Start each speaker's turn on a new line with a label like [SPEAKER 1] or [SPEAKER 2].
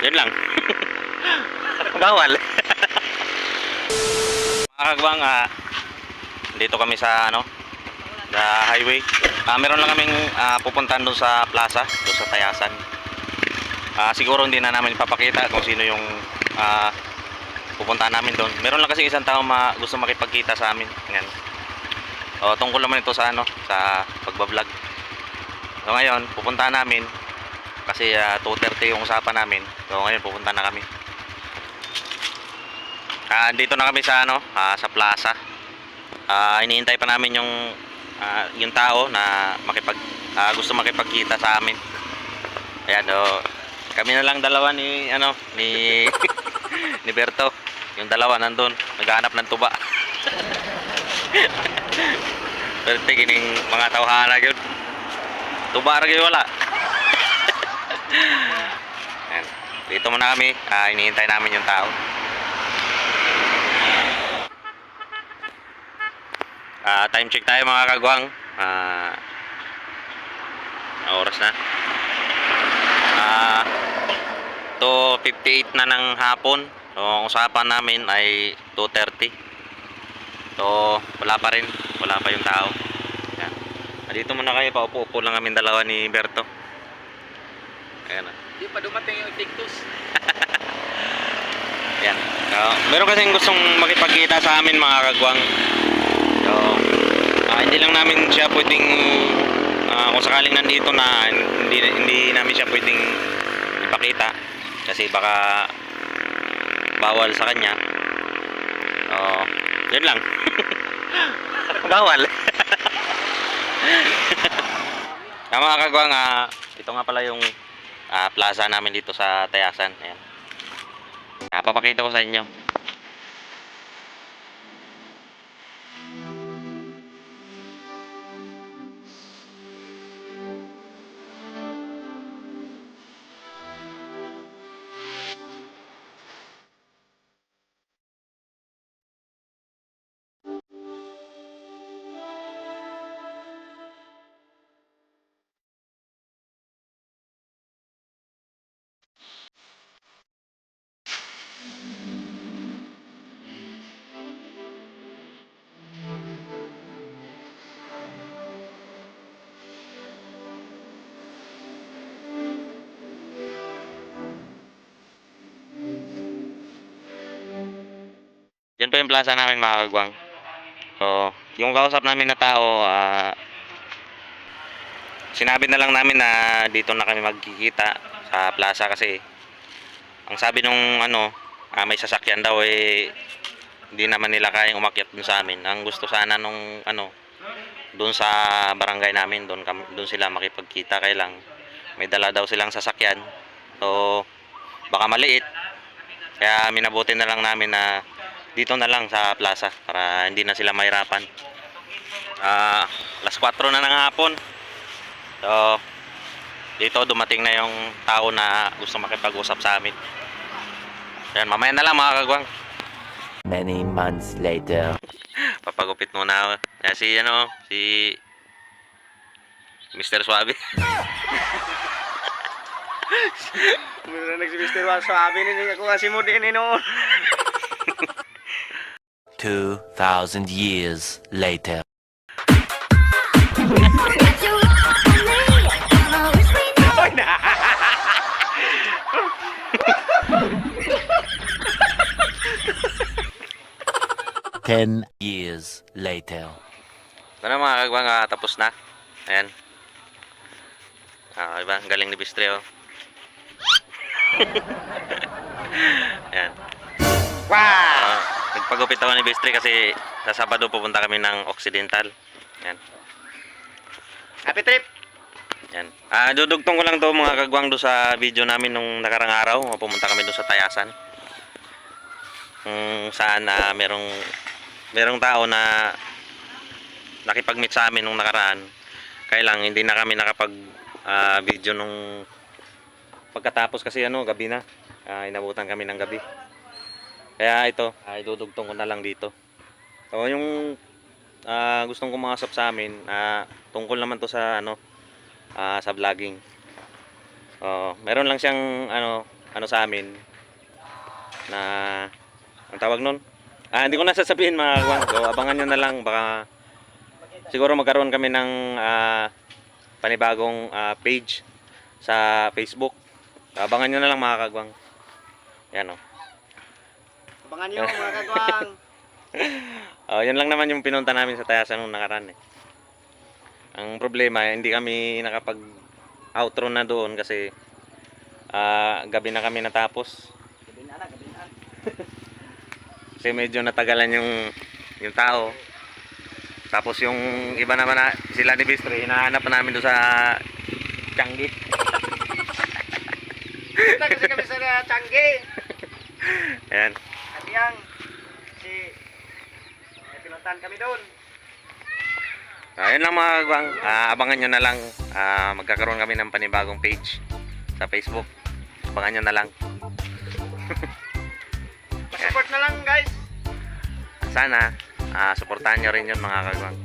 [SPEAKER 1] Yun lang. Bawal. Mga kagwang, dito kami sa sa highway. Meron lang kaming pupuntahan doon sa plaza, doon sa Tayasan. Siguro hindi na namin ipapakita kung sino yung pupuntahan namin doon. Meron lang kasi isang tao gusto makipagkita sa amin. Yan. Tungkol naman ito sa sa pagbablog. So ngayon, pupuntahan namin kasi 2:30 yung usapan namin. So ngayon pupunta na kami. Dito na kami sa sa plaza. Iniintay pa namin yung tao na gusto makipagkita sa amin. Ayan, kami na lang dalawa ni ni ni Berto. Yung dalawa nandun, naghahanap ng tuba. Pero gining mga tawhana gyud. Tuba ra gyud wala. Ayan. Dito muna kami, iniintay namin yung tao. Time check tayo mga kagwang. Oras na. 2:58 na ng hapon. So ang usapan namin ay 2:30. So wala pa rin, wala pa yung tao. Ayan. Dito muna kayo, paupo-upo lang kami dalawa ni Berto. Ayan.
[SPEAKER 2] Hindi pa dumating yung tictus.
[SPEAKER 1] Ayan. Meron kasing gustong makipagkita sa amin mga kagwang. So hindi lang namin siya pwedeng kung sakaling nandito na hindi namin siya pwedeng ipakita kasi baka bawal sa kanya. Yun lang. Bawal. Mga kagwang, ito nga pala yung plaza namin dito sa Tayasan. Ayan. Papakita ko sa inyo. Yan po yung plaza namin mga kagwang. So, yung kausap namin na tao, sinabi na lang namin na dito na kami magkikita sa plaza kasi ang sabi nung may sasakyan daw hindi naman nila kayang umakyat dun sa amin. Ang gusto sana nung dun sa barangay namin, dun sila makipagkita, kaya lang may dala daw silang sasakyan. So, baka maliit. Kaya minabuti na lang namin na dito na lang sa plaza para hindi na sila mahirapan. Alas 4 na ng hapon. So, dito dumating na yung tao na gusto makipag-usap sa amin. Ayan, mamaya na lang mga kagwang.
[SPEAKER 3] Many months later.
[SPEAKER 1] Papagupit muna ako. Si Mr. Suave.
[SPEAKER 2] Meron na si Mr. Wasabi nila ako kasi mo din noon.
[SPEAKER 3] 2,000 years later. Ten years later.
[SPEAKER 1] Ito na mga kagwang, tapos na. Ayan. Diba? Ang galing ni Bistre, oh. Ayan. Wow! Nagpagupit ako ni Bistre kasi sa Sabado pupunta kami ng Occidental. Ayan.
[SPEAKER 2] Happy trip!
[SPEAKER 1] Ayan. Dudugtong ko lang to mga kagwang do sa video namin nung nakarang araw. Pumunta kami doon sa Tayasan. Saan merong tao na nakipag-meet sa amin nung nakaraan. Kaya lang hindi na kami nakapag video nung pagkatapos kasi gabi na. Inabutan kami ng gabi. Kaya ito, idudugtong ko na lang dito. So yung gustong kumakasap sa amin, tungkol naman to sa sa vlogging. Oo, meron lang siyang ano sa amin na ang tawag nun. Hindi ko na sasabihin mga kagwang. So, abangan nyo na lang. Baka siguro magkaroon kami ng panibagong page sa Facebook. Abangan nyo na lang mga kagwang. Yan o.
[SPEAKER 2] Abangan nyo mga kagwang.
[SPEAKER 1] Yan lang naman yung pinunta namin sa Tayasan nung nakaraan eh. Ang problema, hindi kami nakapag outro na doon kasi gabi na kami natapos.
[SPEAKER 2] Gabi na.
[SPEAKER 1] Kasi medyo natagalan yung tao. Tapos yung iba naman sila ni Bistre, hinahanap na namin doon sa Changi.
[SPEAKER 2] Punta kasi kami sa Changi.
[SPEAKER 1] Ayan.
[SPEAKER 2] At yang si pinuntahan kami doon.
[SPEAKER 1] Ayan lang mga kagwang. Abangan nyo na lang. Magkakaroon kami ng panibagong page sa Facebook. Abangan nyo na lang.
[SPEAKER 2] Support na lang guys.
[SPEAKER 1] Sana, suportahan nyo rin yun mga kagwang.